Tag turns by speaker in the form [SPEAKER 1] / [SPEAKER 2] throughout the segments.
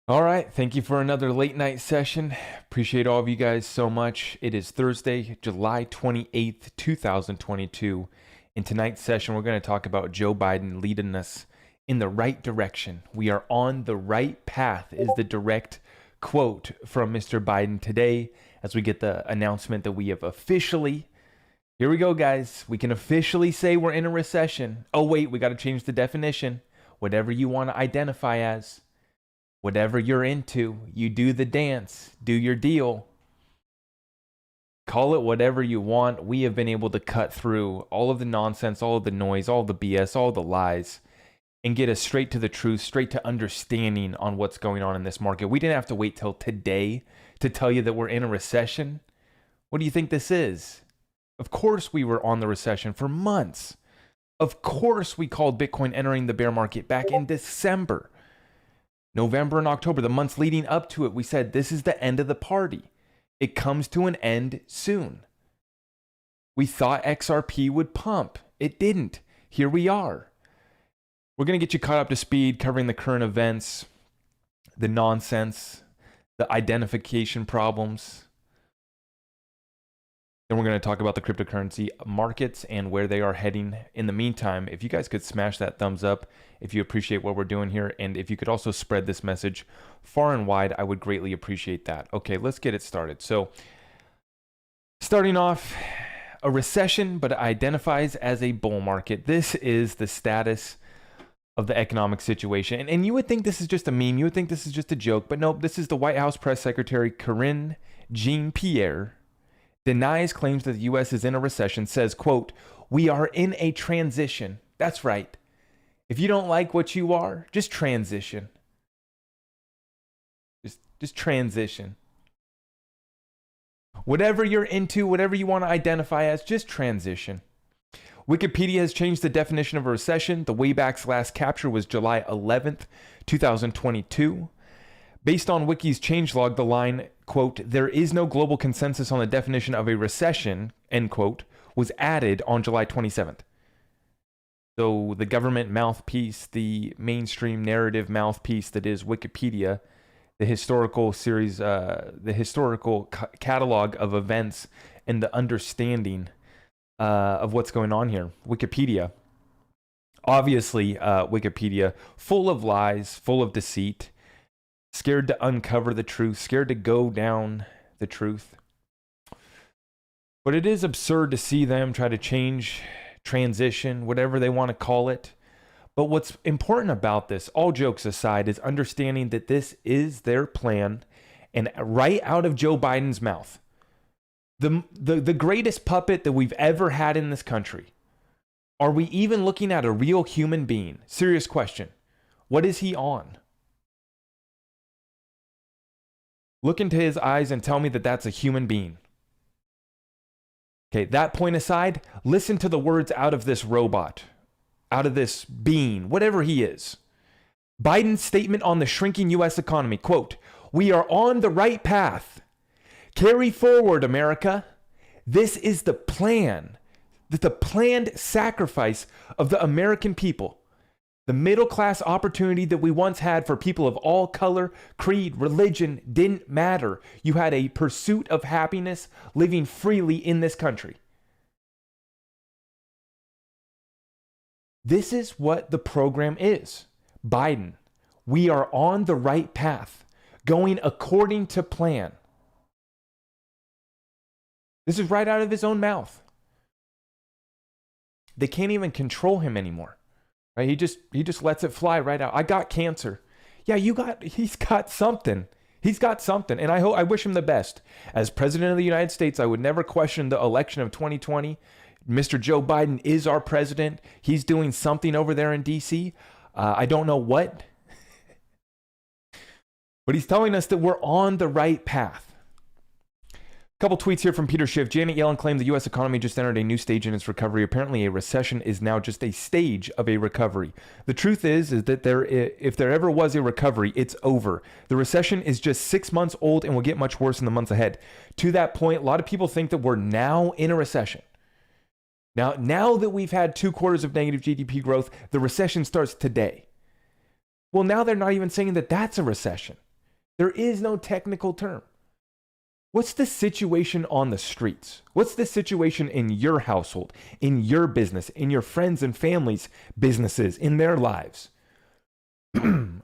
[SPEAKER 1] All right, thank you for another late night session. Appreciate all of you guys so much. It is Thursday, July 28th, 2022. In tonight's session, we're going to talk about Joe Biden leading us in the right direction. We are on the right path, is the direct quote from Mr. Biden today as we get the announcement that we have officially, here we go, guys, we can officially say we're in a recession. Oh, wait, we got to change the definition. Whatever you want to identify as. Whatever you're into, you do the dance, do your deal. Call it whatever you want. We have been able to cut through all of the nonsense, all of the noise, all the BS, all the lies, and get us straight to the truth, straight to understanding on what's going on in this market. We didn't have to wait till today to tell you that we're in a recession. What do you think this is? Of course we were on the recession for months. Of course we called Bitcoin entering the bear market back in December. November and October, the months leading up to it, we said this is the end of the party. It comes to an end soon. We thought XRP would pump. It didn't. Here we are. We're going to get you caught up to speed, covering the current events, the nonsense, the identification problems. Then we're going to talk about the cryptocurrency markets and where they are heading. In the meantime, if you guys could smash that thumbs up, if you appreciate what we're doing here, and if you could also spread this message far and wide, I would greatly appreciate that. Okay, let's get it started. So, starting off, a recession, but it identifies as a bull market. This is the status of the economic situation. And you would think this is just a meme. You would think this is just a joke, but nope, this is the White House Press Secretary Karine Jean-Pierre denies claims that the U.S. is in a recession, says, quote, "We are in a transition." That's right. If you don't like what you are, just transition. Just transition. Whatever you're into, whatever you want to identify as, just transition. Wikipedia has changed the definition of a recession. The Wayback's last capture was July 11th, 2022. Based on Wiki's changelog, the line, quote, "There is no global consensus on the definition of a recession," end quote, was added on July 27th. So the government mouthpiece, the mainstream narrative mouthpiece that is Wikipedia, the historical series, the historical catalog of events and the understanding of what's going on here. Wikipedia. Obviously, Wikipedia, full of lies, full of deceit, scared to uncover the truth, scared to go down the truth. But it is absurd to see them try to change, transition, whatever they want to call it. But what's important about this, all jokes aside, is understanding that this is their plan, and right out of Joe Biden's mouth. The greatest puppet that we've ever had in this country. Are we even looking at a real human being? Serious question. What is he on? Look into his eyes and tell me that that's a human being. Okay, that point aside, listen to the words out of this robot, out of this being, whatever he is. Biden's statement on the shrinking U.S. economy, quote, "We are on the right path. Carry forward, America. This is the plan, the planned sacrifice of the American people. The middle-class opportunity that we once had for people of all color, creed, religion didn't matter. You had a pursuit of happiness living freely in this country." This is what the program is. Biden, we are on the right path, going according to plan. This is right out of his own mouth. They can't even control him anymore. Right? He just lets it fly right out. I got cancer. Yeah, he's got something. He's got something. And I wish him the best. As president of the United States, I would never question the election of 2020. Mr. Joe Biden is our president. He's doing something over there in DC. I don't know what. But he's telling us that we're on the right path. Couple tweets here from Peter Schiff. Janet Yellen claimed the U.S. economy just entered a new stage in its recovery. Apparently, a recession is now just a stage of a recovery. The truth is that if there ever was a recovery, it's over. The recession is just 6 months old and will get much worse in the months ahead. To that point, a lot of people think that we're now in a recession. Now that we've had 2 quarters of negative GDP growth, the recession starts today. Well, now they're not even saying that that's a recession. There is no technical term. What's the situation on the streets? What's the situation in your household, in your business, in your friends and families' businesses, in their lives?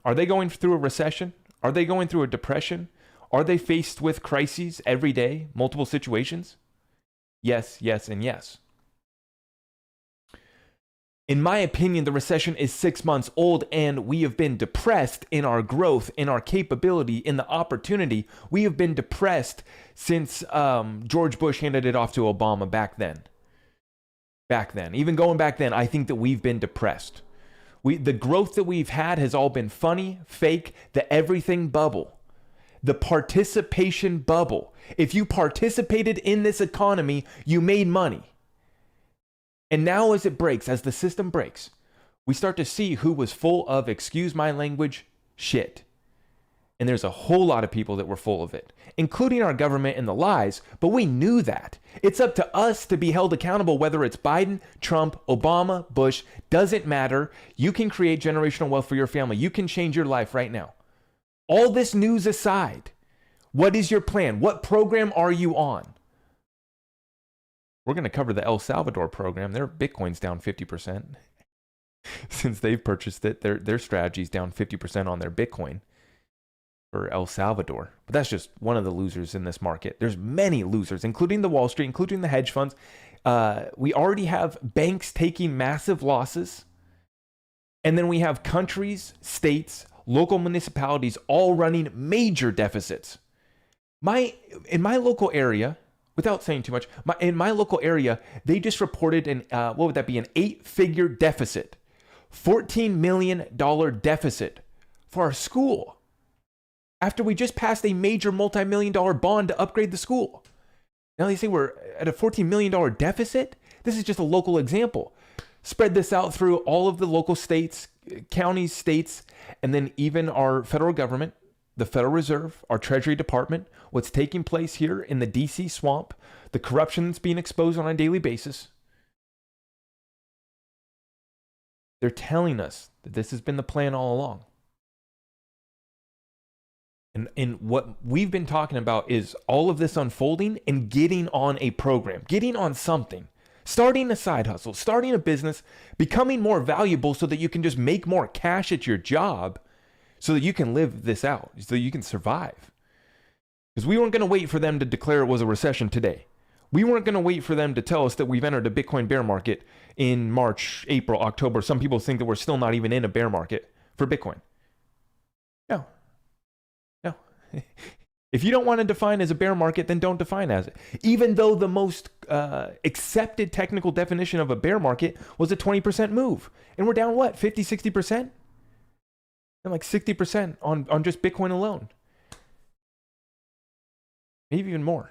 [SPEAKER 1] Are they going through a recession? Are they going through a depression? Are they faced with crises every day, multiple situations? Yes, yes, and yes. In my opinion, the recession is 6 months old, and we have been depressed in our growth, in our capability, in the opportunity. We have been depressed since George Bush handed it off to Obama back then. Even going back then, I think that we've been depressed. The growth that we've had has all been funny, fake, the everything bubble, the participation bubble. If you participated in this economy, you made money. And now as it breaks, as the system breaks, we start to see who was full of, excuse my language, shit. And there's a whole lot of people that were full of it, including our government and the lies, but we knew that. It's up to us to be held accountable, whether it's Biden, Trump, Obama, Bush, doesn't matter. You can create generational wealth for your family. You can change your life right now. All this news aside, what is your plan? What program are you on? We're going to cover the El Salvador program. Their Bitcoin's down 50%. Since they've purchased it, their strategy's down 50% on their Bitcoin for El Salvador. But that's just one of the losers in this market. There's many losers, including the Wall Street, including the hedge funds. We already have banks taking massive losses. And then we have countries, states, local municipalities all running major deficits. In my local area, without saying too much, in my local area, they just reported an 8-figure deficit, $14 million deficit for our school. After we just passed a major multi-million-dollar bond to upgrade the school. Now they say we're at a $14 million deficit? This is just a local example. Spread this out through all of the local states, counties, states, and then even our federal government, the Federal Reserve, our Treasury Department, what's taking place here in the DC swamp, the corruption that's being exposed on a daily basis. They're telling us that this has been the plan all along. And what we've been talking about is all of this unfolding and getting on a program, getting on something, starting a side hustle, starting a business, becoming more valuable so that you can just make more cash at your job so that you can live this out, so that you can survive. Because we weren't going to wait for them to declare it was a recession today. We weren't going to wait for them to tell us that we've entered a Bitcoin bear market in March, April, October. Some people think that we're still not even in a bear market for Bitcoin. No. If you don't want to define as a bear market, then don't define as it. Even though the most accepted technical definition of a bear market was a 20% move. And we're down what, 50, 60%? And like 60% on just Bitcoin alone. Maybe even more,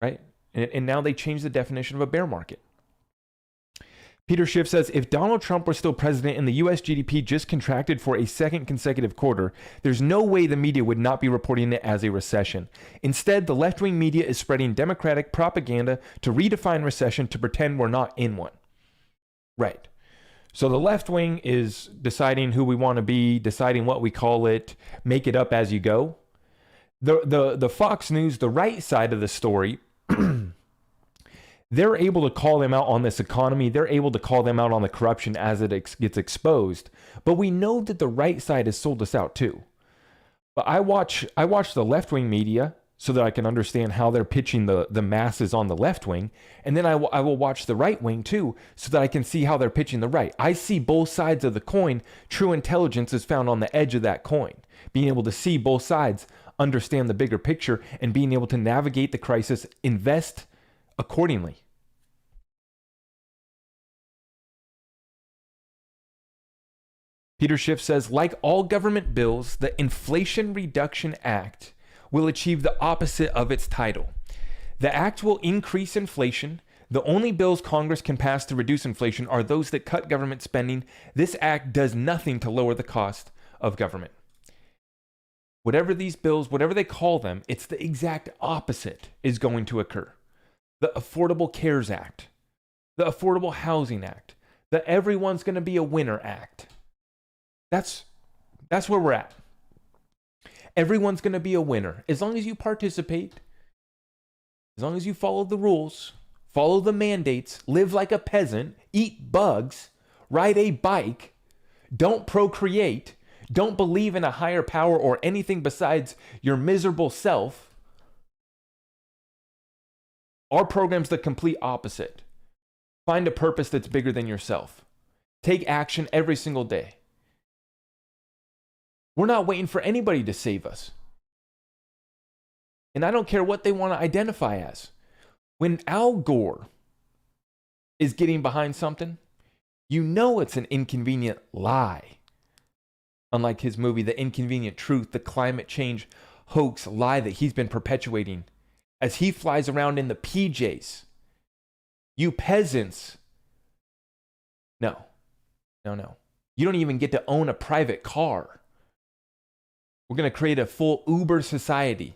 [SPEAKER 1] right? And now they changed the definition of a bear market. Peter Schiff says, if Donald Trump were still president and the US GDP just contracted for a second consecutive quarter, there's no way the media would not be reporting it as a recession. Instead, the left-wing media is spreading Democratic propaganda to redefine recession to pretend we're not in one. Right. So the left wing is deciding who we want to be, deciding what we call it, make it up as you go. The Fox News, the right side of the story, they're able to call them out on this economy. They're able to call them out on the corruption as it gets exposed. But we know that the right side has sold us out too. But I watch the left-wing media so that I can understand how they're pitching the masses on the left wing. And then I will watch the right wing too so that I can see how they're pitching the right. I see both sides of the coin. True intelligence is found on the edge of that coin. Being able to see both sides, understand the bigger picture, and being able to navigate the crisis, invest accordingly. Peter Schiff says, like all government bills, the Inflation Reduction Act will achieve the opposite of its title. The act will increase inflation. The only bills Congress can pass to reduce inflation are those that cut government spending. This act does nothing to lower the cost of government. Whatever these bills, whatever they call them, it's the exact opposite is going to occur. The Affordable Cares Act, the Affordable Housing Act, the Everyone's Going to Be a Winner Act. That's where we're at. Everyone's going to be a winner. As long as you participate, as long as you follow the rules, follow the mandates, live like a peasant, eat bugs, ride a bike, don't procreate, don't believe in a higher power or anything besides your miserable self. Our program's the complete opposite. Find a purpose that's bigger than yourself. Take action every single day. We're not waiting for anybody to save us. And I don't care what they want to identify as. When Al Gore is getting behind something, you know it's an inconvenient lie. Unlike his movie, The Inconvenient Truth, the climate change hoax lie that he's been perpetuating as he flies around in the PJs. You peasants. No. You don't even get to own a private car. We're going to create a full Uber society.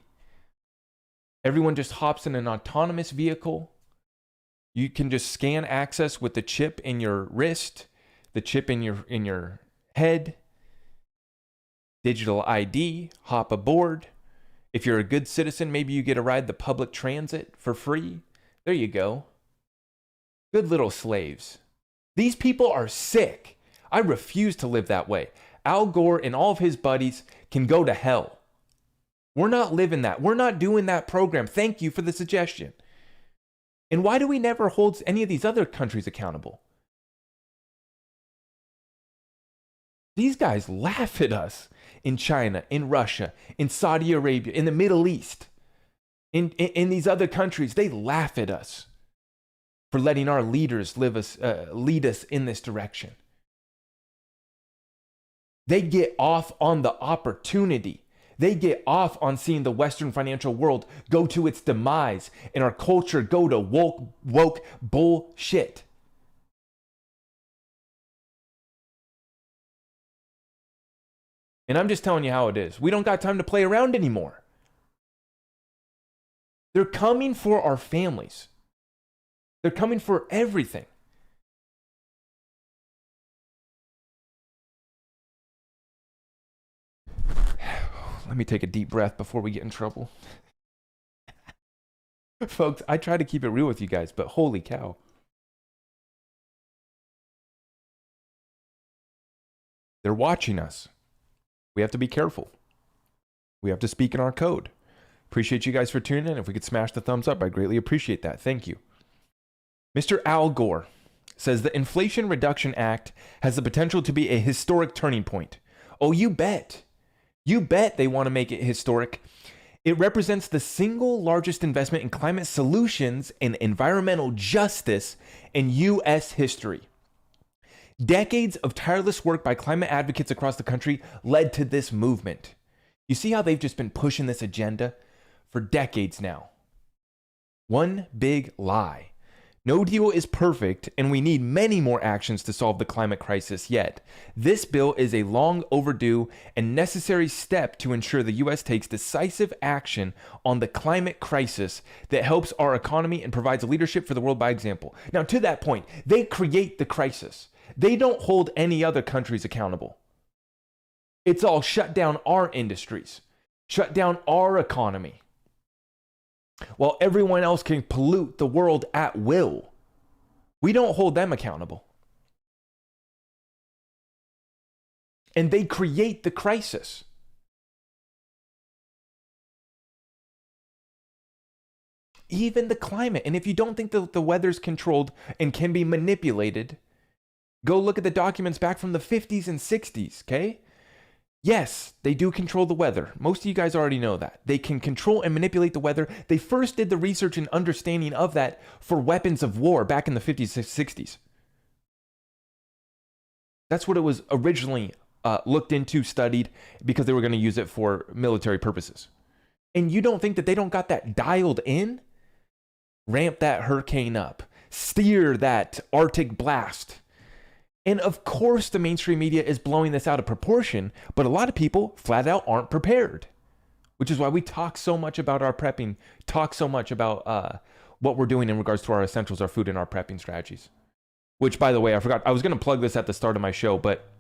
[SPEAKER 1] Everyone just hops in an autonomous vehicle. You can just scan access with the chip in your wrist, the chip in your head, digital ID, hop aboard. If you're a good citizen, maybe you get to ride the public transit for free. There you go. Good little slaves. These people are sick. I refuse to live that way. Al Gore and all of his buddies can go to hell. We're not living that. We're not doing that program. Thank you for the suggestion. And why do we never hold any of these other countries accountable? These guys laugh at us in China, in Russia, in Saudi Arabia, in the Middle East, in these other countries. They laugh at us for letting our leaders lead us in this direction. They get off on the opportunity. They get off on seeing the Western financial world go to its demise and our culture go to woke bullshit. And I'm just telling you how it is. We don't got time to play around anymore. They're coming for our families. They're coming for everything. Let me take a deep breath before we get in trouble. Folks, I try to keep it real with you guys, but holy cow. They're watching us. We have to be careful. We have to speak in our code. Appreciate you guys for tuning in. If we could smash the thumbs up, I'd greatly appreciate that. Thank you. Mr. Al Gore says the Inflation Reduction Act has the potential to be a historic turning point. Oh, you bet. You bet they want to make it historic. It represents the single largest investment in climate solutions and environmental justice in U.S. history. Decades of tireless work by climate advocates across the country led to this movement. You see how they've just been pushing this agenda for decades now? One big lie. No deal is perfect, and we need many more actions to solve the climate crisis yet. This bill is a long overdue and necessary step to ensure the U.S. takes decisive action on the climate crisis that helps our economy and provides leadership for the world by example. Now, to that point, they create the crisis. They don't hold any other countries accountable. It's all shut down our industries, shut down our economy, while everyone else can pollute the world at will. We don't hold them accountable. And they create the crisis. Even the climate. And if you don't think that the weather's controlled and can be manipulated, go look at the documents back from the 50s and 60s, okay? Yes, they do control the weather. Most of you guys already know that. They can control and manipulate the weather. They first did the research and understanding of that for weapons of war back in the 50s and 60s. That's what it was originally looked into, studied, because they were going to use it for military purposes. And you don't think that they don't got that dialed in? Ramp that hurricane up. Steer that Arctic blast. And of course, the mainstream media is blowing this out of proportion, but a lot of people flat out aren't prepared, which is why we talk so much about our prepping, talk so much about what we're doing in regards to our essentials, our food, and our prepping strategies. Which, by the way, I forgot, I was going to plug this at the start of my show, but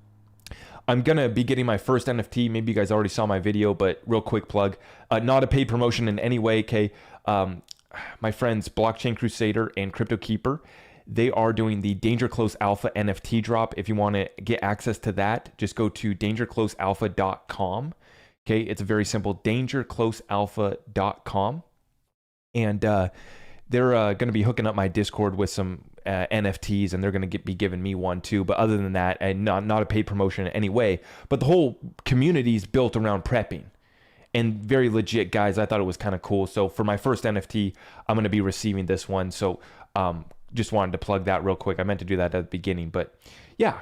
[SPEAKER 1] I'm going to be getting my first NFT. Maybe you guys already saw my video, but real quick plug. Not a paid promotion in any way, okay? My friends Blockchain Crusader and Crypto Keeper, they are doing the Danger Close Alpha NFT drop. If you want to get access to that, just go to dangerclosealpha.com. Okay, it's very simple, dangerclosealpha.com. And they're going to be hooking up my Discord with some NFTs, and they're going to be giving me one too. But other than that, and not a paid promotion in any way, but the whole community is built around prepping. And very legit guys, I thought it was kind of cool. So for my first NFT, I'm going to be receiving this one. So just wanted to plug that real quick. I meant to do that at the beginning. But yeah,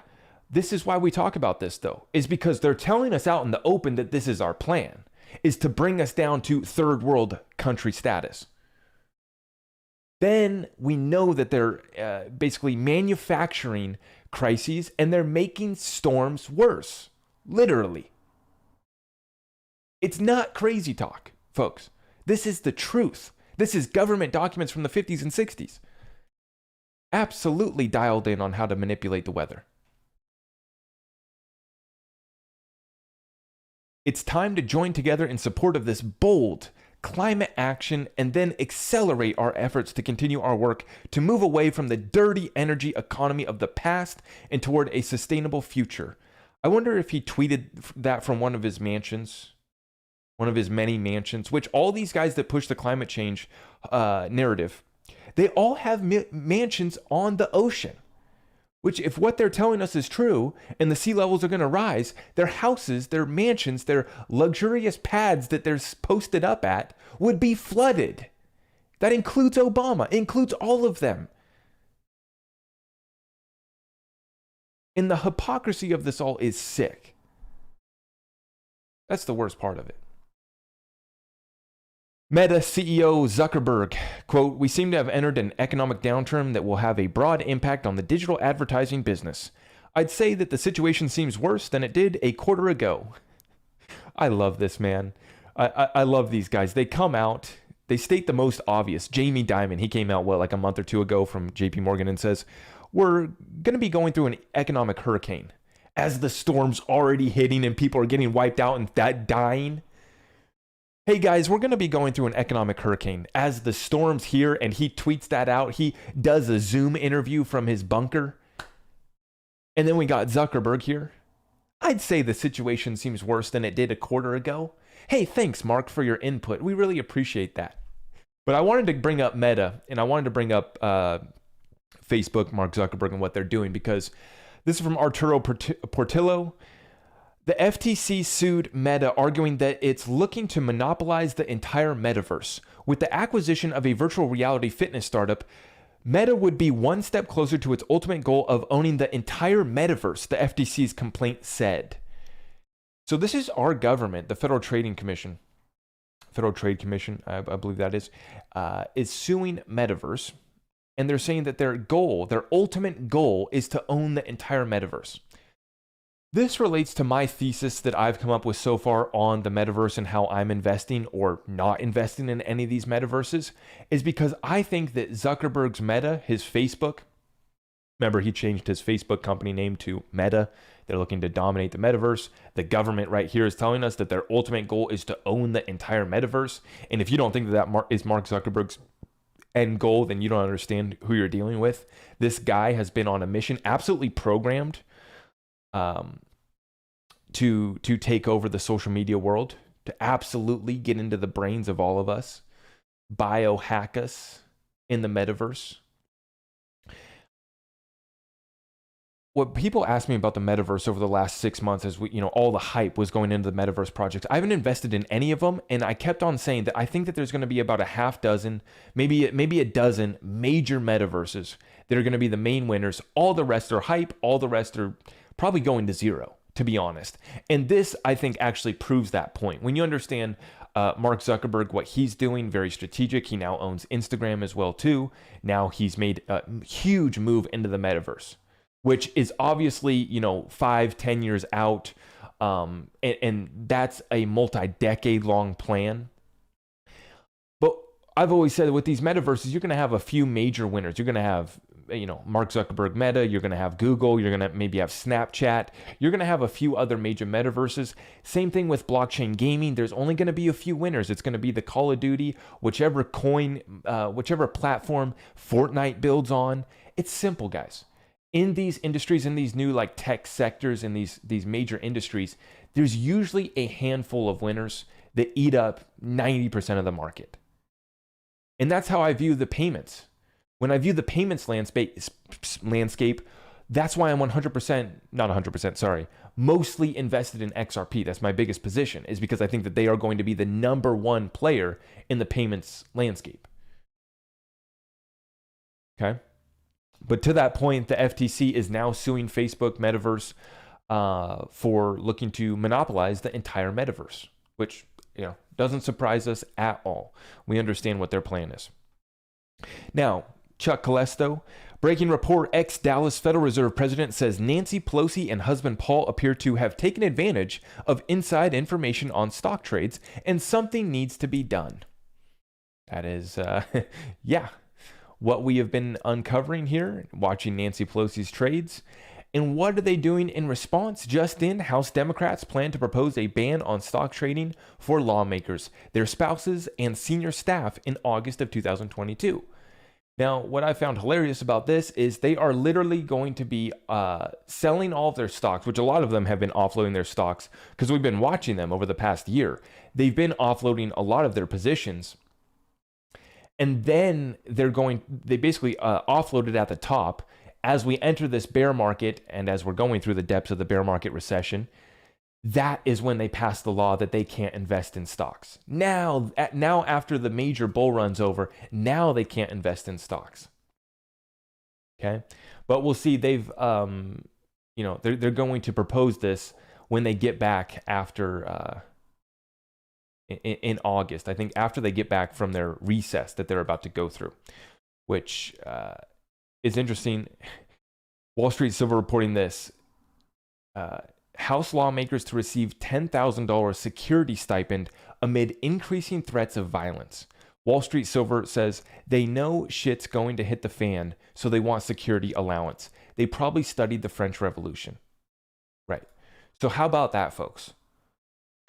[SPEAKER 1] this is why we talk about this though, is because they're telling us out in the open that this is our plan, is to bring us down to third world country status. Then we know that they're basically manufacturing crises and they're making storms worse, literally. It's not crazy talk, folks. This is the truth. This is government documents from the 50s and 60s. Absolutely dialed in on how to manipulate the weather. It's time to join together in support of this bold climate action and then accelerate our efforts to continue our work to move away from the dirty energy economy of the past and toward a sustainable future. I wonder if he tweeted that from one of his mansions. One of his many mansions, which all these guys that push the climate change narrative, they all have mansions on the ocean, which if what they're telling us is true and the sea levels are going to rise, their houses, their mansions, their luxurious pads that they're posted up at would be flooded. That includes Obama, includes all of them. And the hypocrisy of this all is sick. That's the worst part of it. Meta CEO Zuckerberg, quote, "We seem to have entered an economic downturn that will have a broad impact on the digital advertising business. I'd say that the situation seems worse than it did a quarter ago." I love this, man. I love these guys. They come out, they state the most obvious. Jamie Dimon, he came out, like a month or two ago from JP Morgan and says, we're going to be going through an economic hurricane as the storm's already hitting and people are getting wiped out and dying. Hey guys, we're going to be going through an economic hurricane as the storm's here, and he tweets that out. He does a Zoom interview from his bunker. And then we got Zuckerberg here. I'd say the situation seems worse than it did a quarter ago. Hey, thanks, Mark, for your input. We really appreciate that. But I wanted to bring up Meta, and I wanted to bring up Facebook, Mark Zuckerberg, and what they're doing, because this is from Arturo Portillo. The FTC sued Meta, arguing that it's looking to monopolize the entire metaverse. With the acquisition of a virtual reality fitness startup, Meta would be one step closer to its ultimate goal of owning the entire metaverse, the FTC's complaint said. So this is our government, the Federal Trade Commission, I believe that is suing Metaverse. And they're saying that their ultimate goal is to own the entire metaverse. This relates to my thesis that I've come up with so far on the metaverse and how I'm investing or not investing in any of these metaverses, is because I think that Zuckerberg's Meta, his Facebook, remember he changed his Facebook company name to Meta. They're looking to dominate the metaverse. The government right here is telling us that their ultimate goal is to own the entire metaverse. And if you don't think that is Mark Zuckerberg's end goal, then you don't understand who you're dealing with. This guy has been on a mission, absolutely programmed to take over the social media world, to absolutely get into the brains of all of us, biohack us in the metaverse. What people ask me about the metaverse over the last 6 months as all the hype was going into the metaverse projects. I haven't invested in any of them, and I kept on saying that I think that there's going to be about a half dozen, maybe a dozen major metaverses that are going to be the main winners. All the rest are hype. All the rest are probably going to zero, to be honest. And this, I think, actually proves that point. When you understand Mark Zuckerberg, what he's doing, very strategic. He now owns Instagram as well, too. Now he's made a huge move into the metaverse, which is obviously, 5-10 years out. And that's a multi-decade long plan. But I've always said that with these metaverses, you're going to have a few major winners. You're going to have Mark Zuckerberg Meta, you're going to have Google, you're going to maybe have Snapchat, you're going to have a few other major metaverses. Same thing with blockchain gaming. There's only going to be a few winners. It's going to be the Call of Duty, whichever platform Fortnite builds on. It's simple, guys. In these industries, in these new like tech sectors, in these major industries, there's usually a handful of winners that eat up 90% of the market. And that's how I view the payments. When I view the payments landscape, that's why I'm mostly invested in XRP. That's my biggest position, is because I think that they are going to be the number one player in the payments landscape. Okay? But to that point, the FTC is now suing Facebook Metaverse for looking to monopolize the entire metaverse, which doesn't surprise us at all. We understand what their plan is. Now, Chuck Callesto, breaking report, ex-Dallas Federal Reserve president says Nancy Pelosi and husband Paul appear to have taken advantage of inside information on stock trades, and something needs to be done. That is, what we have been uncovering here, watching Nancy Pelosi's trades. And what are they doing in response? Just in, House Democrats plan to propose a ban on stock trading for lawmakers, their spouses, and senior staff in August of 2022. Now, what I found hilarious about this is they are literally going to be selling all of their stocks, which a lot of them have been offloading their stocks because we've been watching them over the past year. They've been offloading a lot of their positions. And then they basically offloaded at the top. As we enter this bear market and as we're going through the depths of the bear market recession, that is when they pass the law that they can't invest in stocks. Now after the major bull run's over, now they can't invest in stocks. Okay, but we'll see. They've, they're going to propose this when they get back after in August. I think after they get back from their recess that they're about to go through, which is interesting. Wall Street Silver reporting this. House lawmakers to receive $10,000 security stipend amid increasing threats of violence. Wall Street Silver says they know shit's going to hit the fan, so they want security allowance. They probably studied the French Revolution. Right. So how about that, folks?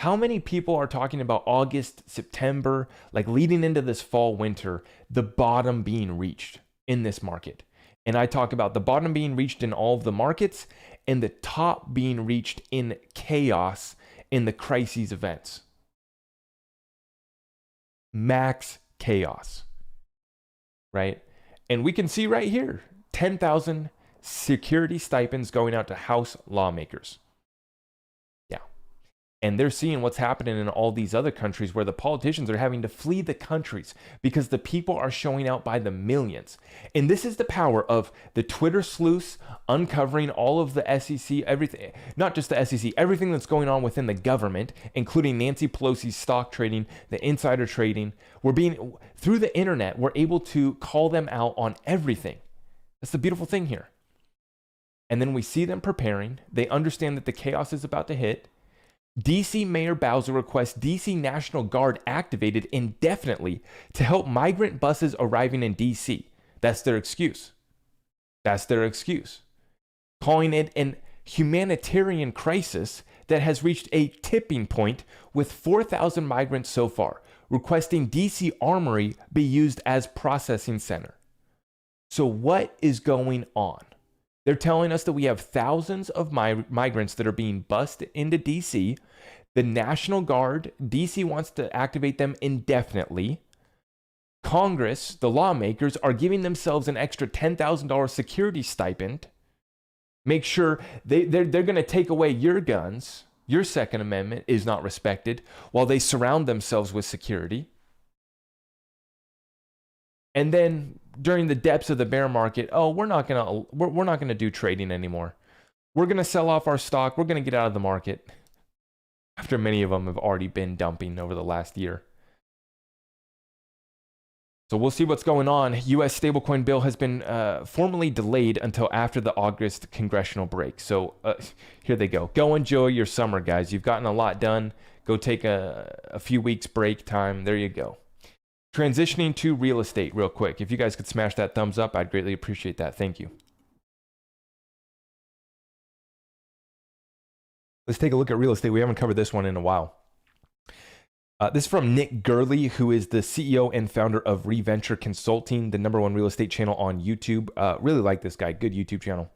[SPEAKER 1] How many people are talking about August, September, like leading into this fall, winter, the bottom being reached in this market? And I talk about the bottom being reached in all of the markets and the top being reached in chaos in the crises events. Max chaos, right? And we can see right here, 10,000 security stipends going out to House lawmakers. Yeah. And they're seeing what's happening in all these other countries where the politicians are having to flee the countries because the people are showing out by the millions. And this is the power of the Twitter sleuths uncovering all of the SEC, everything, not just the SEC, everything that's going on within the government, including Nancy Pelosi's stock trading, the insider trading. Through the internet, we're able to call them out on everything. That's the beautiful thing here. And then we see them preparing. They understand that the chaos is about to hit. DC Mayor Bowser requests DC National Guard activated indefinitely to help migrant buses arriving in DC. That's their excuse. Calling it an humanitarian crisis that has reached a tipping point with 4,000 migrants so far, requesting DC Armory be used as processing center. So what is going on? They're telling us that we have thousands of migrants that are being bussed into DC. The National Guard, DC wants to activate them indefinitely. Congress, the lawmakers, are giving themselves an extra $10,000 security stipend. Make sure they're going to take away your guns. Your Second Amendment is not respected while they surround themselves with security. And then during the depths of the bear market, we're not gonna do trading anymore. We're gonna sell off our stock. We're gonna get out of the market. After many of them have already been dumping over the last year. So we'll see what's going on. U.S. stablecoin bill has been formally delayed until after the August congressional break. So here they go. Go enjoy your summer, guys. You've gotten a lot done. Go take a few weeks break time. There you go. Transitioning to real estate real quick. If you guys could smash that thumbs up, I'd greatly appreciate that. Thank you. Let's take a look at real estate. We haven't covered this one in a while. This is from Nick Gurley, who is the CEO and founder of Reventure Consulting, the #1 real estate channel on YouTube. Really like this guy. Good YouTube channel.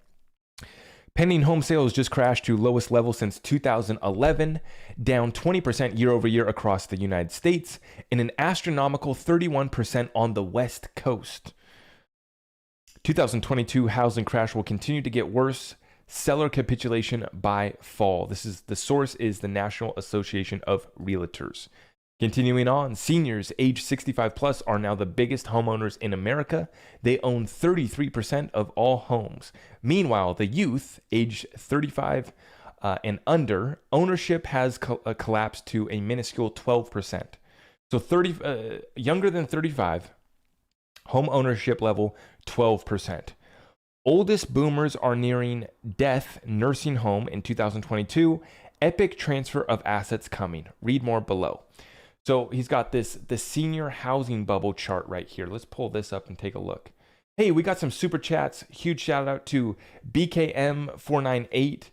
[SPEAKER 1] Pending home sales just crashed to lowest level since 2011, down 20% year over year across the United States, and an astronomical 31% on the West Coast. 2022 housing crash will continue to get worse. Seller capitulation by fall. The source is the National Association of Realtors. Continuing on, seniors age 65 plus are now the biggest homeowners in America. They own 33% of all homes. Meanwhile, the youth age 35 and under, ownership has collapsed to a minuscule 12%. So younger than 35, home ownership level 12%. Oldest boomers are nearing death nursing home in 2022. Epic transfer of assets coming. Read more below. So he's got the senior housing bubble chart right here. Let's pull this up and take a look. Hey, we got some super chats. Huge shout out to BKM498.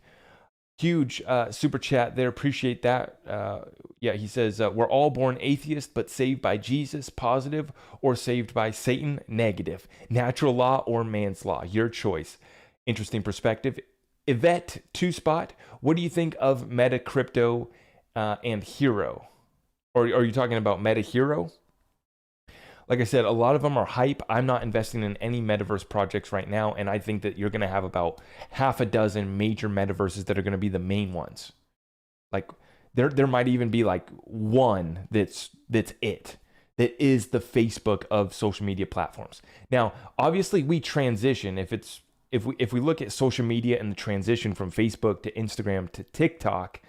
[SPEAKER 1] Huge super chat there. Appreciate that. Yeah, he says, we're all born atheists, but saved by Jesus, positive, or saved by Satan, negative. Natural law or man's law, your choice. Interesting perspective. Yvette, 2Spot, what do you think of Meta Crypto and Hero? Or are you talking about Meta Hero? Like I said, a lot of them are hype. I'm not investing in any metaverse projects right now, and I think that you're going to have about half a dozen major metaverses that are going to be the main ones. Like there might even be like one that's it. That is the Facebook of social media platforms. Now, obviously, we transition. If we look at social media and the transition from Facebook to Instagram to TikTok.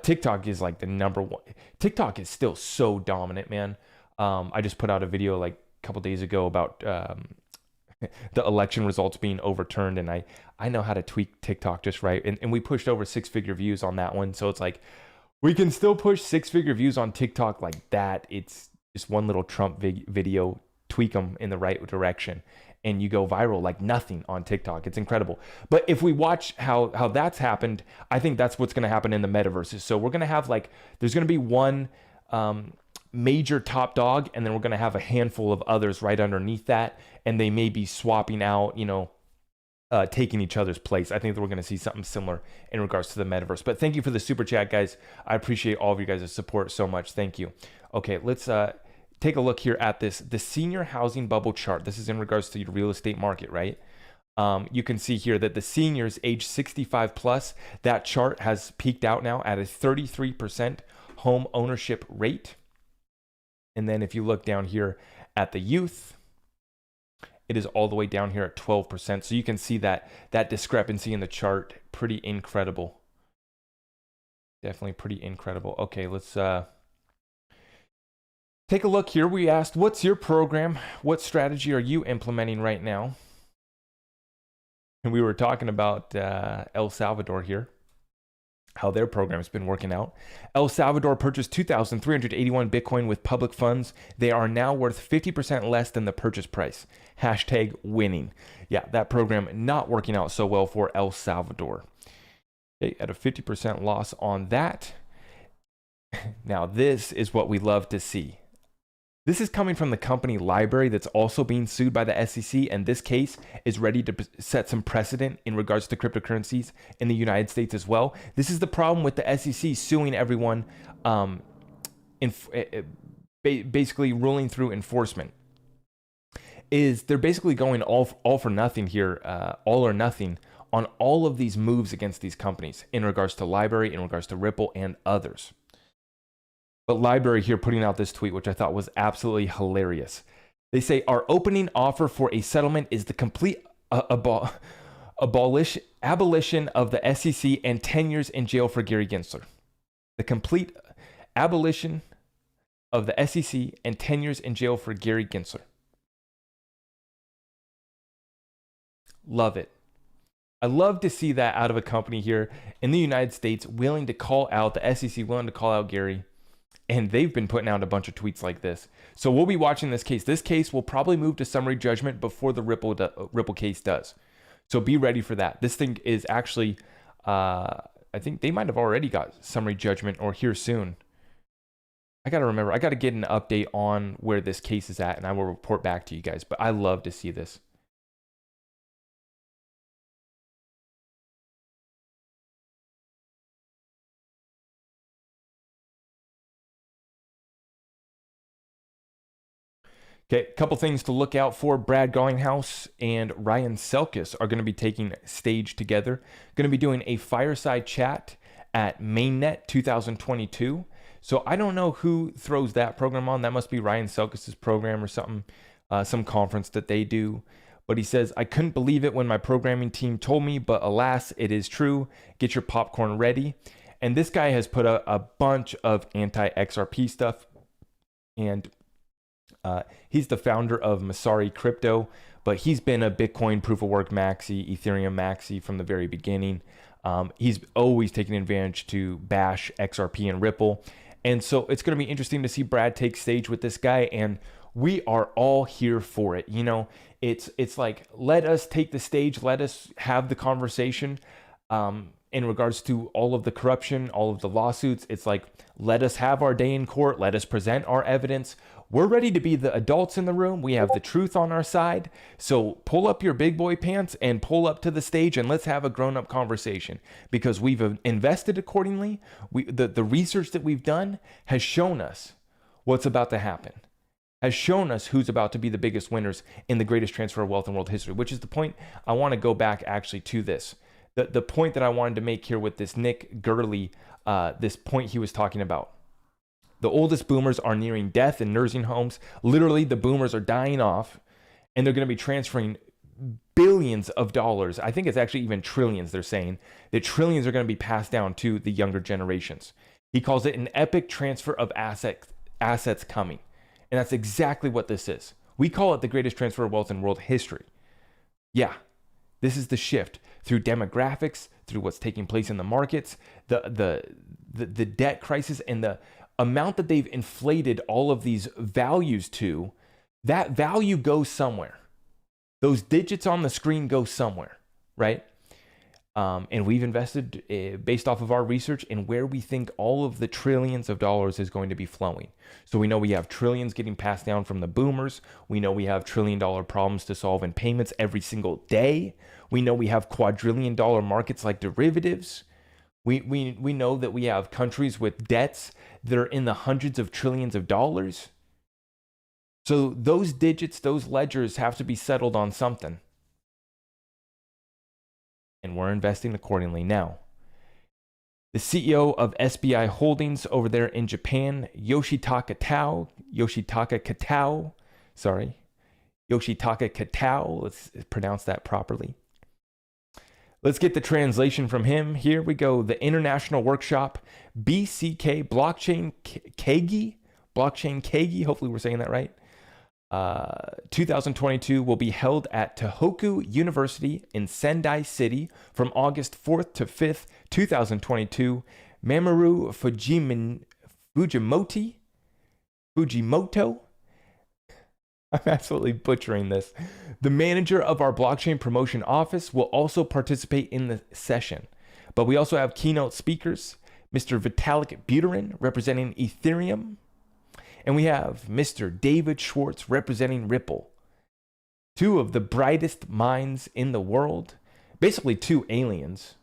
[SPEAKER 1] TikTok is like the #1. TikTok is still so dominant, man. I just put out a video like a couple days ago about the election results being overturned, and I know how to tweak TikTok just right. And we pushed over 6-figure views on that one. So it's like we can still push 6-figure views on TikTok like that. It's just one little Trump video, tweak them in the right direction, and you go viral like nothing on TikTok. It's incredible. But if we watch how that's happened, I think that's what's going to happen in the metaverses. So we're going to have there's going to be one major top dog, and then we're going to have a handful of others right underneath that, and they may be swapping out, taking each other's place. I think that we're going to see something similar in regards to the metaverse. But thank you for the super chat, guys. I appreciate all of you guys' support so much. Thank you. Okay, let's take a look here at the senior housing bubble chart. This is in regards to your real estate market, right? You can see here that the seniors age 65 plus, that chart has peaked out now at a 33% home ownership rate. And then if you look down here at the youth, it is all the way down here at 12%. So you can see that discrepancy in the chart, pretty incredible. Definitely pretty incredible. Okay, let's take a look here. We asked, what's your program? What strategy are you implementing right now? And we were talking about El Salvador here, how their program's been working out. El Salvador purchased 2,381 Bitcoin with public funds. They are now worth 50% less than the purchase price. Hashtag winning. Yeah, that program not working out so well for El Salvador. Okay, at a 50% loss on that. Now, this is what we love to see. This is coming from the company LBRY that's also being sued by the SEC, and this case is ready to set some precedent in regards to cryptocurrencies in the United States as well. This is the problem with the SEC suing everyone, basically ruling through enforcement. Is they're basically going all for nothing here, all or nothing on all of these moves against these companies in regards to LBRY, in regards to Ripple, and others. But LBRY here putting out this tweet, which I thought was absolutely hilarious. They say, our opening offer for a settlement is the complete abolition of the SEC and 10 years in jail for Gary Gensler. The complete abolition of the SEC and 10 years in jail for Gary Gensler. Love it. I love to see that out of a company here in the United States, willing to call out the SEC, willing to call out Gary. and they've been putting out a bunch of tweets like this. So we'll be watching this case. This case will probably move to summary judgment before the Ripple case does. So be ready for that. This thing is actually, I think they might have already got summary judgment or here soon. I got to remember, I got to get an update on where this case is at, and I will report back to you guys. But I love to see this. Okay, a couple things to look out for. Brad Garlinghouse and Ryan Selkis are going to be taking stage together. Going to be doing a fireside chat at Mainnet 2022. So I don't know who throws that program on. That must be Ryan Selkis' program or something, some conference that they do. But he says, I couldn't believe it when my programming team told me, but alas, it is true. Get your popcorn ready. And this guy has put a bunch of anti-XRP stuff, and he's the founder of Masari Crypto, but he's been a Bitcoin proof of work maxi, Ethereum maxi from the very beginning. He's always taken advantage to bash XRP and Ripple. And so it's going to be interesting to see Brad take stage with this guy. And we are all here for it. You know, it's like, let us take the stage. Let us have the conversation in regards to all of the corruption, all of the lawsuits. It's like, let us have our day in court. Let us present our evidence. We're ready to be the adults in the room. We have the truth on our side. So pull up your big boy pants and pull up to the stage, and let's have a grown-up conversation, because we've invested accordingly. The research that we've done has shown us what's about to happen, has shown us who's about to be the biggest winners in the greatest transfer of wealth in world history, which is the point I want to go back actually to this. The point that I wanted to make here with this Nick Gurley, this point he was talking about. The oldest boomers are nearing death in nursing homes. Literally, the boomers are dying off, and they're going to be transferring billions of dollars. I think it's actually even trillions. They're saying that trillions are going to be passed down to the younger generations. He calls it an epic transfer of assets coming. And that's exactly what this is. We call it the greatest transfer of wealth in world history. Yeah, this is the shift through demographics, through what's taking place in the markets, the debt crisis, and the amount that they've inflated all of these values to. That value goes somewhere. Those digits on the screen go somewhere, right? And we've invested based off of our research in where we think all of the trillions of dollars is going to be flowing. So we know we have trillions getting passed down from the boomers. We know we have trillion-dollar problems to solve in payments every single day. We know we have quadrillion-dollar markets like derivatives. We know that we have countries with debts that are in the hundreds of trillions of dollars. So those digits, those ledgers have to be settled on something. And we're investing accordingly. Now, the CEO of SBI Holdings over there in Japan, Yoshitaka Kitao, let's pronounce that properly. Let's get the translation from him. Here we go. The International Workshop, BCK Blockchain Kegi, hopefully we're saying that right, 2022 will be held at Tohoku University in Sendai City from August 4th to 5th, 2022. Mamoru Fujimoto, I'm absolutely butchering this. The manager of our blockchain promotion office will also participate in the session. But we also have keynote speakers, Mr. Vitalik Buterin representing Ethereum, and we have Mr. David Schwartz representing Ripple. Two of the brightest minds in the world, basically two aliens,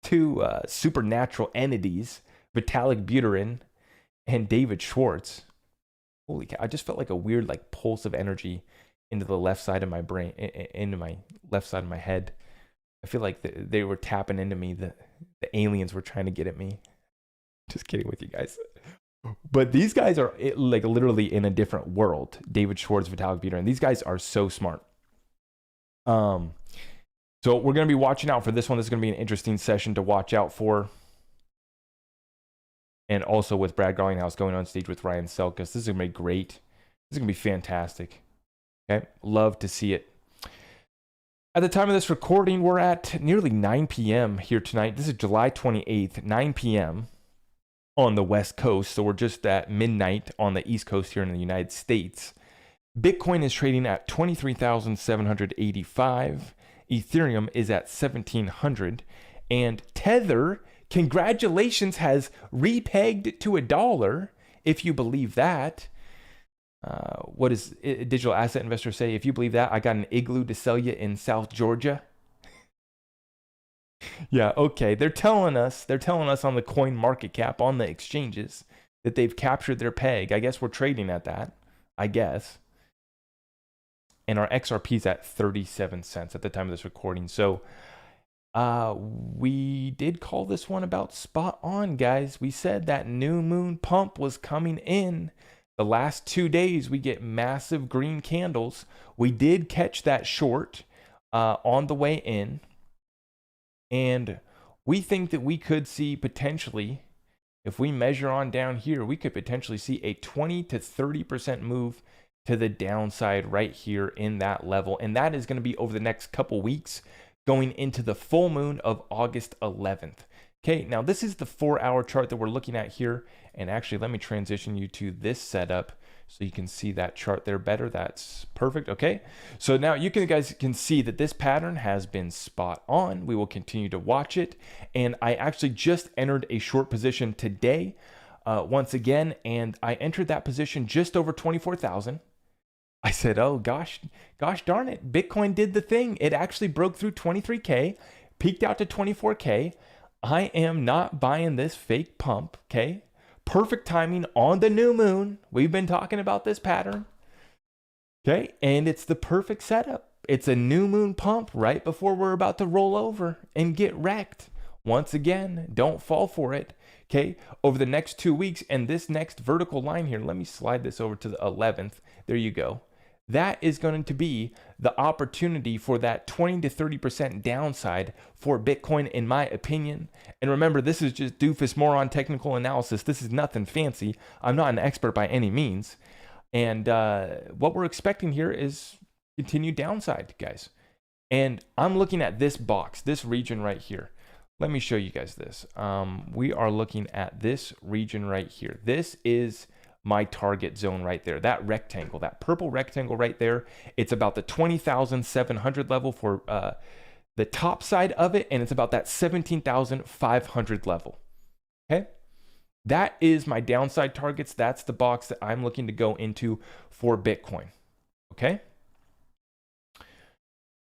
[SPEAKER 1] two supernatural entities, Vitalik Buterin and David Schwartz. Holy cow, I just felt like a weird pulse of energy into the left side of my brain, into my left side of my head. I feel like they were tapping into me. The aliens were trying to get at me. Just kidding with you guys. But these guys are literally in a different world. David Schwartz, Vitalik Buterin, these guys are so smart. So we're going to be watching out for this one. This is going to be an interesting session to watch out for. And also with Brad Garlinghouse going on stage with Ryan Selkis. This is going to be great. This is going to be fantastic. Okay, love to see it. At the time of this recording, we're at nearly 9 p.m. here tonight. This is July 28th, 9 p.m. on the West Coast. So we're just at midnight on the East Coast here in the United States. Bitcoin is trading at 23,785. Ethereum is at 1,700. And Tether, congratulations, has repegged to $1, if you believe that. What does digital asset investors say? If you believe that, I got an igloo to sell you in South Georgia. Yeah, okay. They're telling us on the coin market cap on the exchanges that they've captured their peg. I guess we're trading at that, I guess. And our XRP is at 37 cents at the time of this recording. So we did call this one about spot on, guys. We said that new moon pump was coming in. The last 2 days, we get massive green candles. We did catch that short on the way in. And we think that we could see potentially, if we measure on down here, we could potentially see a 20 to 30% move to the downside right here in that level. And that is going to be over the next couple weeks going into the full moon of August 11th. Okay, now this is the 4-hour chart that we're looking at here. And actually, let me transition you to this setup so you can see that chart there better. That's perfect. Okay, so now you guys can see that this pattern has been spot on. We will continue to watch it. And I actually just entered a short position today once again, and I entered that position just over 24,000. I said, oh gosh darn it, Bitcoin did the thing. It actually broke through 23K, peaked out to 24K. I am not buying this fake pump, okay? Perfect timing on the new moon. We've been talking about this pattern, okay? And it's the perfect setup. It's a new moon pump right before we're about to roll over and get wrecked. Once again, don't fall for it, okay? Over the next 2 weeks and this next vertical line here, let me slide this over to the 11th. There you go. That is going to be the opportunity for that 20 to 30% downside for Bitcoin, in my opinion. And remember, this is just doofus moron technical analysis. This is nothing fancy. I'm not an expert by any means. And what we're expecting here is continued downside, guys. And I'm looking at this box, this region right here. Let me show you guys this. We are looking at this region right here. This is my target zone right there, that rectangle, that purple rectangle right there. It's about the 20,700 level for the top side of it, and it's about that 17,500 level. Okay, that is my downside targets. That's the box that I'm looking to go into for Bitcoin. Okay,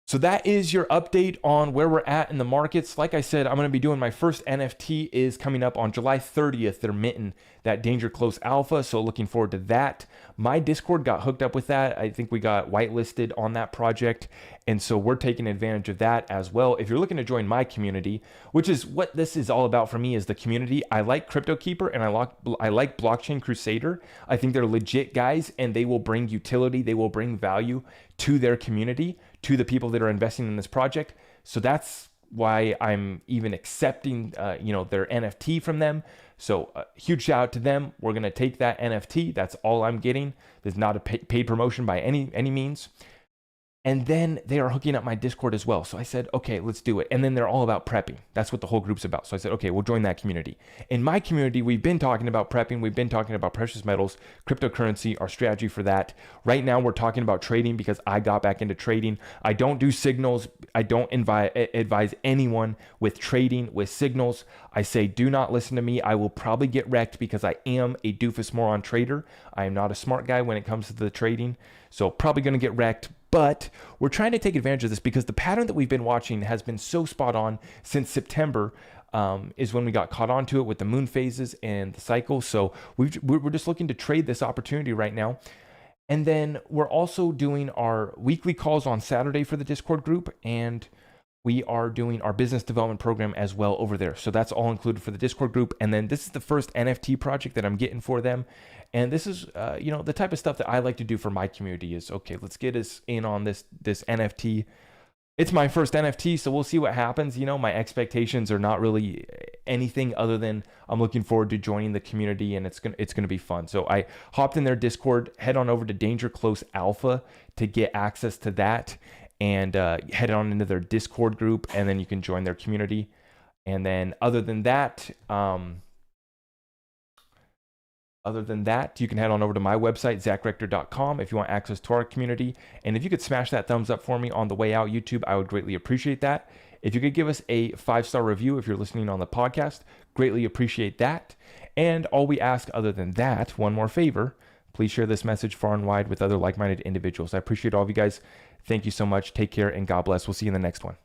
[SPEAKER 1] so that is your update on where we're at in the markets. Like I said, I'm going to be doing my first NFT is coming up on July 30th. They're minting that Danger Close Alpha, so looking forward to that. My Discord got hooked up with that. I think we got whitelisted on that project, and so we're taking advantage of that as well. If you're looking to join my community, which is what this is all about for me, is the community. I like Crypto Keeper and I like Blockchain Crusader. I think they're legit guys, and they will bring utility. They will bring value to their community, to the people that are investing in this project. So that's why I'm even accepting, their NFT from them. So huge shout out to them. We're going to take that NFT. That's all I'm getting. There's not a paid promotion by any means. And then they are hooking up my Discord as well. So I said, okay, let's do it. And then they're all about prepping. That's what the whole group's about. So I said, okay, we'll join that community. In my community, we've been talking about prepping. We've been talking about precious metals, cryptocurrency, our strategy for that. Right now, we're talking about trading because I got back into trading. I don't do signals. I don't advise anyone with trading with signals. I say, do not listen to me. I will probably get wrecked because I am a doofus moron trader. I am not a smart guy when it comes to the trading. So probably going to get wrecked. But we're trying to take advantage of this because the pattern that we've been watching has been so spot on since September is when we got caught onto it with the moon phases and the cycle. So we're just looking to trade this opportunity right now. And then we're also doing our weekly calls on Saturday for the Discord group, and we are doing our business development program as well over there. So that's all included for the Discord group. And then this is the first NFT project that I'm getting for them. And this is, the type of stuff that I like to do for my community is, okay, let's get us in on this NFT. It's my first NFT, so we'll see what happens. My expectations are not really anything other than I'm looking forward to joining the community, and it's gonna be fun. So I hopped in their Discord, head on over to Danger Close Alpha to get access to that, and head on into their Discord group, and then you can join their community. And then other than that, Other than that, you can head on over to my website, zachrector.com, if you want access to our community. And if you could smash that thumbs up for me on the way out, YouTube, I would greatly appreciate that. If you could give us a 5-star review if you're listening on the podcast, greatly appreciate that. And all we ask other than that, one more favor, please share this message far and wide with other like-minded individuals. I appreciate all of you guys. Thank you so much. Take care and God bless. We'll see you in the next one.